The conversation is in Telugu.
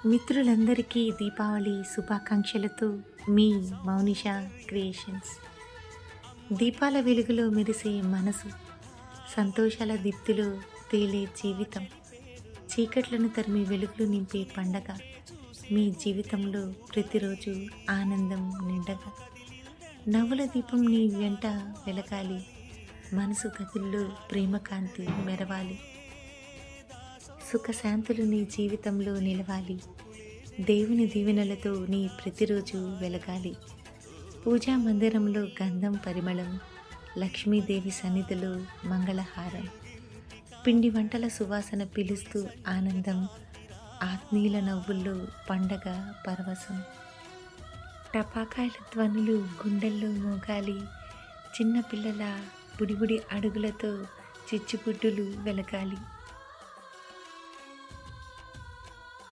మిత్రులందరికీ దీపావళి శుభాకాంక్షలతో మీ మౌనిష క్రియేషన్స్. దీపాల వెలుగులో మెరిసే మనసు, సంతోషాల దీప్తిలో తేలే జీవితం, చీకట్లను తరిమి వెలుగులు నింపే పండగ. మీ జీవితంలో ప్రతిరోజు ఆనందం నిండగా, నవ్వుల దీపం నీ వెంట వెలగాలి, మనసు గదుల్లో ప్రేమకాంతి మెరవాలి. సుఖశాంతులు నీ జీవితంలో నిలవాలి, దేవుని దీవెనలతో నీ ప్రతిరోజు వెలగాలి. పూజా మందిరంలో గంధం పరిమళం, లక్ష్మీదేవి సన్నిధిలో మంగళహారం, పిండి వంటల సువాసన పిలుస్తూ ఆనందం, ఆత్మీయుల నవ్వుల్లో పండగ పరవశం. టపాకాయల ధ్వనులు గుండెల్లో మోగాలి, చిన్నపిల్లల బుడిబుడి అడుగులతో చిచ్చుబుడ్డులు వెలగాలి.